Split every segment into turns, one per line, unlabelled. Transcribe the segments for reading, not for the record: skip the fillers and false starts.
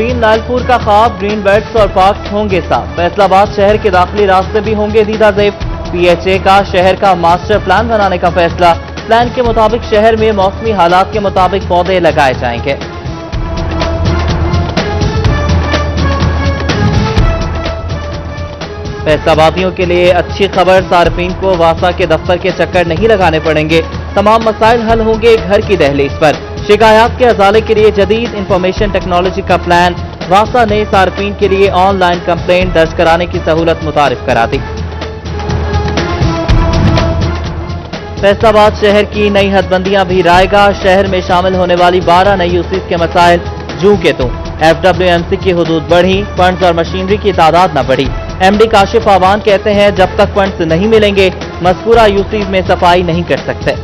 Green Lalpur का ख्वाब, green belts और पार्क्स होंगे साफ। फैसलाबाद शहर के दाखिली रास्ते भी होंगे दीदाजेब। PHA का शहर का मास्टर प्लान बनाने का फैसला। प्लान के मुताबिक शहर में मौसमी हालात के मुताबिक पौधे लगाए जाएंगे। फैसलाबादियों के लिए अच्छी खबर, सार्फिन को वासा के दफ्तर के चक्कर नहीं लगाने पड़ेंगे। तमाम मसाइल हल होंगे घर की दहलीज पर। शिकायत के अजाले के लिए जदीद इंफॉर्मेशन टेक्नोलॉजी का प्लान। वासा ने सार्फिन के लिए ऑनलाइन कंप्लेंट दर्ज कराने की सहूलत मुतारिफ करा दी। फैसलाबाद शहर की नई हदबंदियां भी रायगा। शहर में शामिल होने वाली 12 नई यूसीज के मसाइल जूं के तू। FWMC की हुदूद बढ़ी, फंड्स और मशीनरी की तादाद न बढ़ी। MD काशिफ आवान कहते हैं जब तक फंड्स नहीं मिलेंगे मज़कूरा यूसीज में सफाई नहीं कर सकते।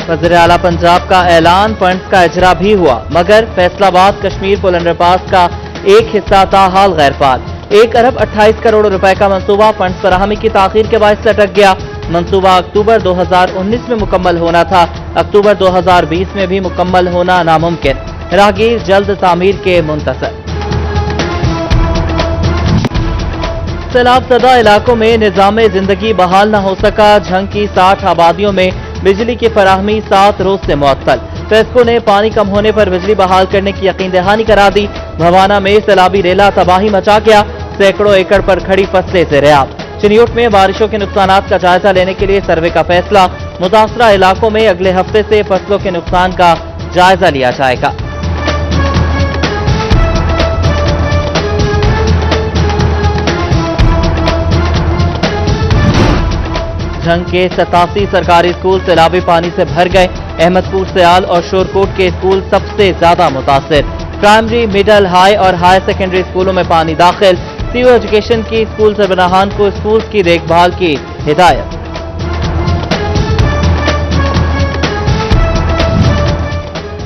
वज़ीर आला पंजाब का ऐलान, फंड्स का इजरा भी हुआ मगर फैसलाबाद कश्मीर पुल अंडरपास का एक हिस्सा ताहाल गैर फाल। 1 अरब 28 करोड़ रुपए का मंसूबा फंड्स फराहमी की ताखीर के बायस लटक गया। मंसूबा अक्टूबर 2019 में मुकम्मल होना था, अक्टूबर 2020 में भी मुकम्मल होना नामुमकिन। राहगीर जल्द तामीर के मुंतज़र। सैलाब ज़दा इलाकों में निज़ाम जिंदगी बहाल न हो सका। झंग की 60 आबादियों में बिजली की फराहमी 7 रोज से मुअत्तल। फेस्को ने पानी कम होने पर बिजली बहाल करने की यकीन दहानी करा दी। भवाना में सैलाबी रेला तबाही मचा गया, सैकड़ों एकड़ पर खड़ी फसलें ज़ेर-ए-आब। चिनियोट में बारिशों के नुकसानात का जायजा लेने के लिए सर्वे का फैसला। मुतासरा इलाकों में अगले हफ्ते से फसलों के नुकसान का जायजा लिया जाएगा। झंग के 87 सरकारी स्कूल सैलाबी पानी से भर गए। अहमदपुर, सयाल और शोरकोट के स्कूल सबसे ज्यादा मुतासिर। प्राइमरी, मिडल, हाई और हायर सेकेंडरी स्कूलों में पानी दाखिल। सीओ एजुकेशन की स्कूल सरबराहान को स्कूल की देखभाल की हिदायत।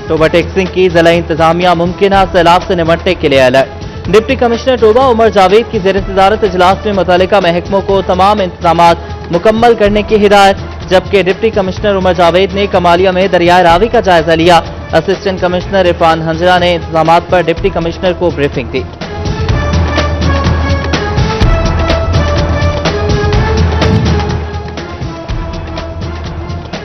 टोबा टैक्सिंग की जिला इंतजामिया मुमकिन सैलाब से निपटने के लिए alert. Deputy commissioner Toba Umar Javed की ज़ेर-ए-सदारत इजलास में मुतल्लिका महकमों को तमाम इंतजामात मुकम्मल करने की हिदायत, जबकि डिप्टी कमिश्नर उमर जावेद ने कमालिया में दरियाए रावी का जायजा लिया। असिस्टेंट कमिश्नर इरफान हंजरा ने इंतजामात पर डिप्टी कमिश्नर को ब्रीफिंग दी।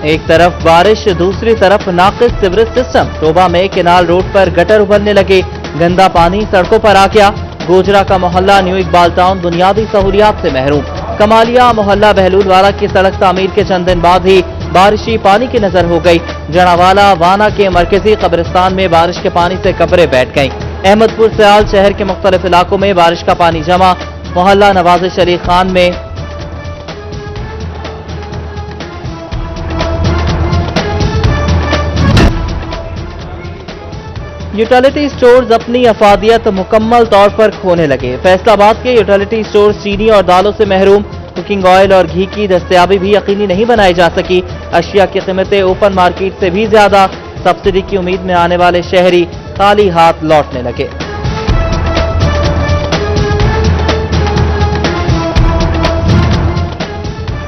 एक तरफ बारिश, दूसरी तरफ नाकिस सीवरेज सिस्टम। टोबा में केनाल रोड पर गटर उभरने लगे, गंदा पानी सड़कों पर आ गया। गोजरा का मोहल्ला न्यू इकबाल टाउन बुनियादी सहूलियात से महरूम। कमालिया मोहल्ला बहलूलवाला की सड़क तामीर के चंद दिन बाद ही बारिशी पानी की नजर हो गई। जनावाला वाना के मरकजी कब्रिस्तान में बारिश के पानी से कब्रें बैठ गईं। अहमदपुर सयाल शहर के मुख्तलिफ इलाकों में बारिश का पानी जमा। मोहल्ला नवाजिश अली खान में यूटिलिटी स्टोर्स अपनी अफादियत मुकम्मल तौर पर खोने लगे। फैसलाबाद के यूटिलिटी स्टोर्स चीनी और दालों से महरूम। कुकिंग ऑयल और घी की दस्तयाबी भी यकीनी नहीं बनाई जा सकी। अशिया की कीमतें ओपन मार्केट से भी ज्यादा। सब्सिडी की उम्मीद में आने वाले शहरी खाली हाथ लौटने लगे।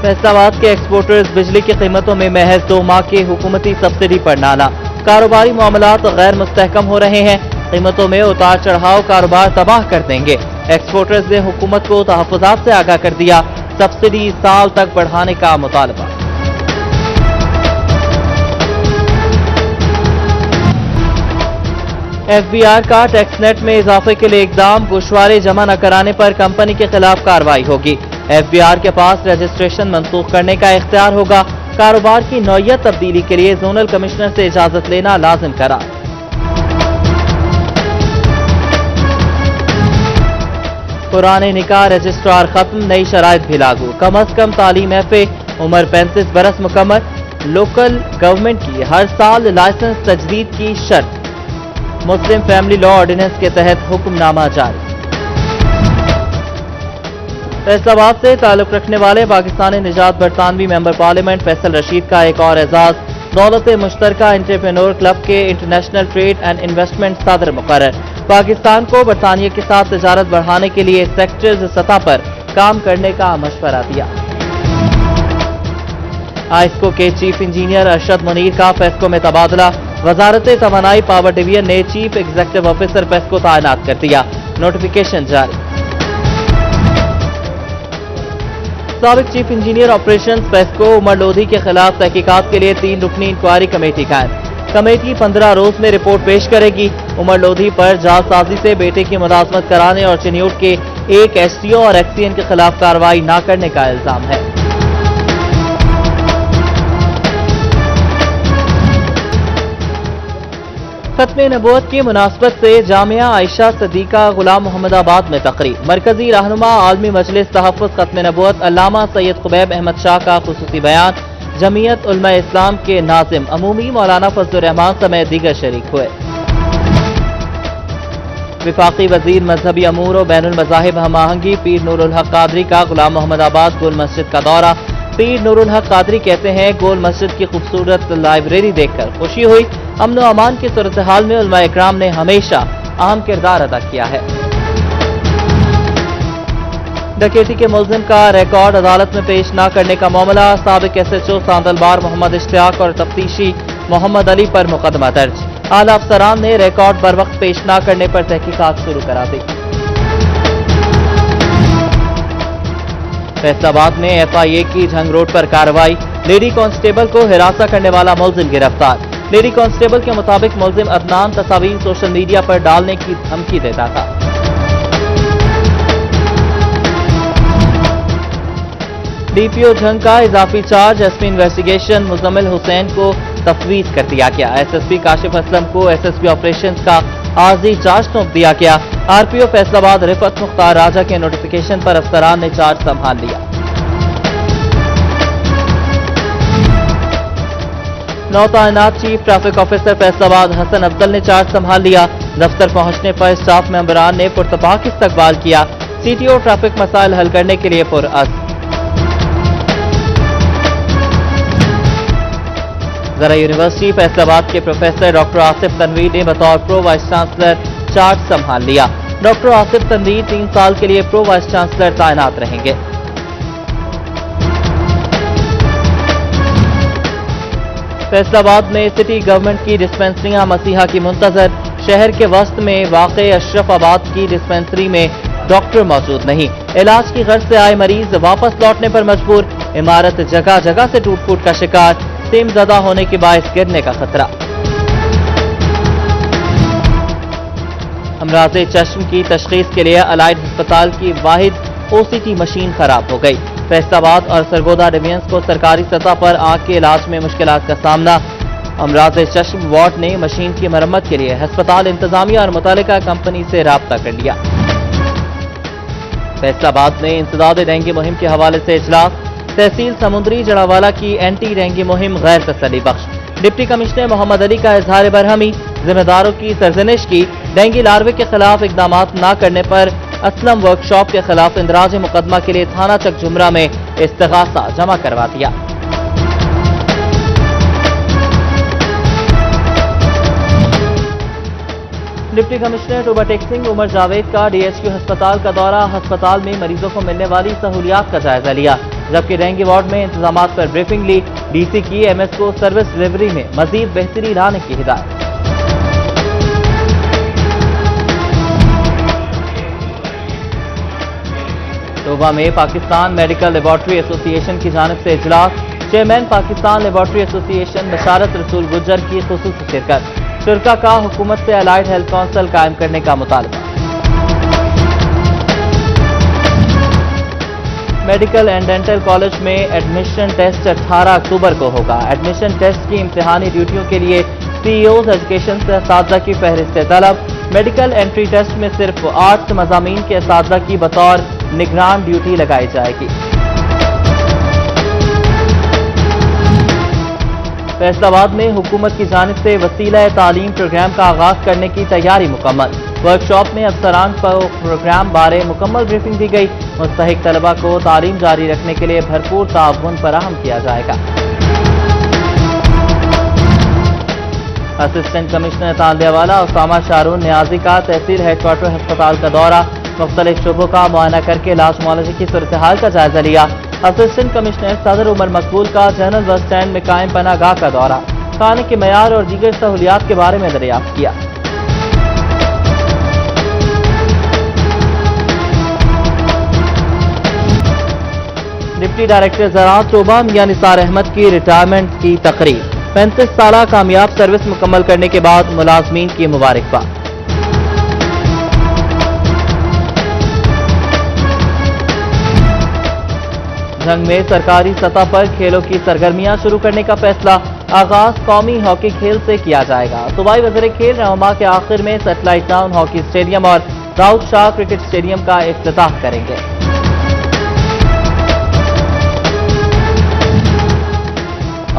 फैसलाबाद के एक्सपोर्टर्स बिजली की कीमतों में महज 2 माह की हुकूमती सब्सिडी पर नाला। कारोबारी मामलात गैर मुस्तहकम हो रहे हैं। कीमतों में उतार चढ़ाव कारोबार तबाह कर देंगे। एक्सपोर्टर्स ने हुकूमत को तहफ़्फ़ुज़ात से आगाह कर दिया। सब्सिडी साल तक बढ़ाने का मुतालबा। FBR का टैक्स नेट में इजाफे के लिए इकदाम। गोशवारे जमा न कराने पर कंपनी के खिलाफ कार्रवाई होगी। FBR के पास रजिस्ट्रेशन मंसूख करने का इख्तियार होगा। कारोबार की नौयत तब्दीली के लिए जोनल कमिश्नर से इजाजत लेना लाजिम करा। पुराने निकाह रजिस्ट्रार खत्म, नई शराइत भी लागू। कम अज कम तालीम ऐफे, उम्र 35 बरस मुकम्मल। लोकल गवर्नमेंट की हर साल लाइसेंस तजदीद की शर्त। मुस्लिम फैमिली लॉ ऑर्डिनेंस के तहत हुक्मनामा जारी। फैसलाबाद से ताल्लुक रखने वाले पाकिस्तानी निजात बरतानवी मेंबर पार्लियामेंट फैसल रशीद का एक और एजाज। दौलत मुश्तरका एंटरप्रेन्योर क्लब के इंटरनेशनल ट्रेड एंड इन्वेस्टमेंट सदर मुकर्रर। पाकिस्तान को बरतानिया के साथ तिजारत बढ़ाने के लिए सेक्टर्स सतह पर काम करने का मशवरा दिया। आइस्को के चीफ इंजीनियर अरशद मुनीर का पेस्को में तबादला। वजारत तवानाई पावर डिवीजन ने चीफ एग्जीक्यूटिव ऑफिसर पेस्को तैनात कर दिया। नोटिफिकेशन जारी। साबिक chief engineer operations PESCO Umar Lodhi के खिलाफ तहकीकात के लिए 3 रुकनी इंक्वायरी कमेटी कायम। कमेटी 15 रोज में रिपोर्ट पेश करेगी। उमर लोधी पर जालसाजी से बेटे की मुलाजमत कराने और चिन्यूट के एक एसटीओ और एक्सीएन के खिलाफ कार्रवाई न करने का इल्जाम है। खत्म नबूवत की मुनासबत से जामिया आयशा सदीका गुलाम मोहम्मदाबाद में तकरीब। मरकजी रहनुमा आलमी मजलिस तहफ़्फ़ुज़ खत्म नबूवत अल्लामा सैयद खुबैब अहमद शाह का खुसूसी बयान। जमीयत उलमा इस्लाम के नाज़िम अमूमी मौलाना फजलुर रहमान समेत दीगर शरीक हुए। विफाकी वजीर मजहबी अमूर और बैनुल मज़ाहिब हम आहंगी पीर नूरुल हक कादरी का गुलाम मोहम्मदाबाद गोल मस्जिद का दौरा। पीर नूरुल हक कादरी कहते हैं, गोल मस्जिद की खूबसूरत लाइब्रेरी देखकर खुशी हुई। अमन व अमान की सूरत हाल में उलमा इकराम ने हमेशा अहम किरदार अदा किया है। डकैती के मुलजिम का रिकॉर्ड अदालत में पेश न करने का मामला। साबिक एसएचओ सांदलबार मोहम्मद इश्तियाक और तफ्तीशी मोहम्मद अली पर मुकदमा दर्ज। आला अफसरान ने रिकॉर्ड बर वक्त पेश न करने पर तहकीकात शुरू करा दी। फैसलाबाद में एफआईए की झंग रोड पर कार्रवाई। लेडी कांस्टेबल को हिरासत करने वाला मुलजिम गिरफ्तार। लेडी कांस्टेबल के मुताबिक मुलजिम अदनान तस्वीर सोशल मीडिया पर डालने की धमकी देता था। डीपीओ झंग का इजाफी charge SP investigation Muzammil Hussain को तफवीज कर दिया गया। एसएसपी काशिफ असलम को एसएसपी ऑपरेशंस का आर्जी चार्ज सौंप दिया गया। आरपीओ फैसलाबाद रिफत मुख्तार राजा के नोटिफिकेशन पर अफसरान ने चार्ज संभाल लिया। नौ तैनात chief traffic officer Faisalabad Hasan Afzal ने चार्ज संभाल लिया। दफ्तर पहुंचने पर स्टाफ मेंबरान ने पुरतपाक इस्तकबाल किया। सीटीओ ट्रैफिक मसाइल हल करने के लिए पुरअज़्म। ज़रा यूनिवर्सिटी फैसलाबाद के प्रोफेसर डॉक्टर आसिफ तनवीर ने बतौर प्रो वाइस चांसलर चार्ज संभाल लिया। डॉक्टर आसिफ तनवीर 3 साल के लिए प्रो वाइस चांसलर तैनात रहेंगे। फैसलाबाद में सिटी गवर्नमेंट की डिस्पेंसरियां मसीहा की मुंतजर। शहर के वस्त में वाक़े अशरफाबाद की डिस्पेंसरी में डॉक्टर मौजूद नहीं। इलाज की गर्ज से आए मरीज वापस लौटने पर मजबूर। इमारत जगह जगह से टूट फूट का शिकार। सेम ज़दा होने के बायस गिरने का खतरा। अमराज़े चश्म की तशखीस के लिए अलाइड अस्पताल की वाहिद ओसीटी मशीन खराब हो गई। फैसलाबाद और सरगोदा डिवीजन्स को सरकारी सतह पर आंख के इलाज में मुश्किलात का सामना। अमराज़े चश्म वार्ड ने मशीन की मरम्मत के लिए अस्पताल इंतजामिया और मुतालिका कंपनी से राब्ता कर लिया। फैसलाबाद में इंसदाद डेंगू मुहिम के हवाले से इजलास। तहसील समुद्री जड़ावाला की एंटी डेंगू मुहिम गैर तसल्ली बख्श। डिप्टी कमिश्नर मोहम्मद अली का इजहार बरहमी। जिम्मेदारों की सरजनिश की। डेंगू लार्वे के खिलाफ इकदाम न करने पर असलम वर्कशॉप के खिलाफ इंदराज मुकदमा के लिए थाना चक जुमरा में इस्तिगासा जमा करवा दिया। डिप्टी कमिश्नर टोबा टेक्सिंग उमर जावेद का डीएचक्यू अस्पताल का दौरा। अस्पताल में मरीजों को मिलने वाली सहूलियात का जायजा लिया, जबकि डेंगू वार्ड में इंतजामात पर ब्रीफिंग ली। डीसी की एमएस को सर्विस डिलीवरी में मजीद बेहतरी लाने की हिदायत। टोबा में पाकिस्तान मेडिकल लेबॉर्ट्री एसोसिएशन की जानिब से इजलास। चेयरमैन पाकिस्तान लेबॉर्ट्री एसोसिएशन बशारत रसूल गुज्जर की खुसूसी शिरकत। शुरा का हुकूमत से अलाइड हेल्थ काउंसिल कायम करने का मुतालबा। मेडिकल एंड डेंटल कॉलेज में एडमिशन टेस्ट 18 अक्टूबर को होगा। एडमिशन टेस्ट की इम्तिहानी ड्यूटियों के लिए सीईओज एजुकेशन से असातिज़ा की फहरिस्त तलब। मेडिकल एंट्री टेस्ट में सिर्फ 8 मज़ामीन के असातिज़ा की बतौर निगरान ड्यूटी लगाई जाएगी। फैसलाबाद में हुकूमत की जानिब से वसीला तालीम प्रोग्राम का आगाज करने की तैयारी मुकम्मल। वर्कशॉप में अफसरान को प्रोग्राम बारे मुकम्मल ब्रीफिंग दी गई। मुस्तहिक तलबा को तालीम जारी रखने के लिए भरपूर ताउन फराहम किया जाएगा। Assistant commissioner तांदियावाला Usama Sharone Niazi का तहसील हेडक्वार्टर अस्पताल का दौरा। मुख्तलिफ शोबों का मुआयना करके इलाज मुआलजे की सूरत हाल का जायजा लिया। असिस्टेंट कमिश्नर सदर उमर मकबूल का जनरल बस स्टैंड में कायम पनागाह का दौरा, खाने के मयार और दीगर सहूलियात के बारे में दरियाफ्त किया। डिप्टी डायरेक्टर ज़राअत चोबा मियां निसार अहमद की रिटायरमेंट की तकरीब, 35 साल कामयाब सर्विस मुकम्मल करने के बाद मुलाजमीन की मुबारकबाद। जंग में सरकारी सतह पर खेलों की सरगर्मियां शुरू करने का फैसला, आगाज कौमी हॉकी खेल से किया जाएगा। सूबाई वज़ीर खेल रवमा के आखिर में सैटेलाइट टाउन हॉकी स्टेडियम और दाऊद शाह क्रिकेट स्टेडियम का इफ्तिताह करेंगे।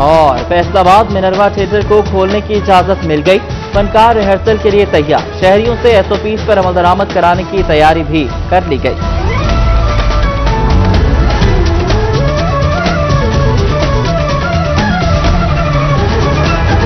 और फैसलाबाद मिनरवा थिएटर को खोलने की इजाजत मिल गई, फनकार रिहर्सल के लिए तैयार, शहरियों से SOPs पर अमल दरामद कराने की तैयारी भी कर ली गई।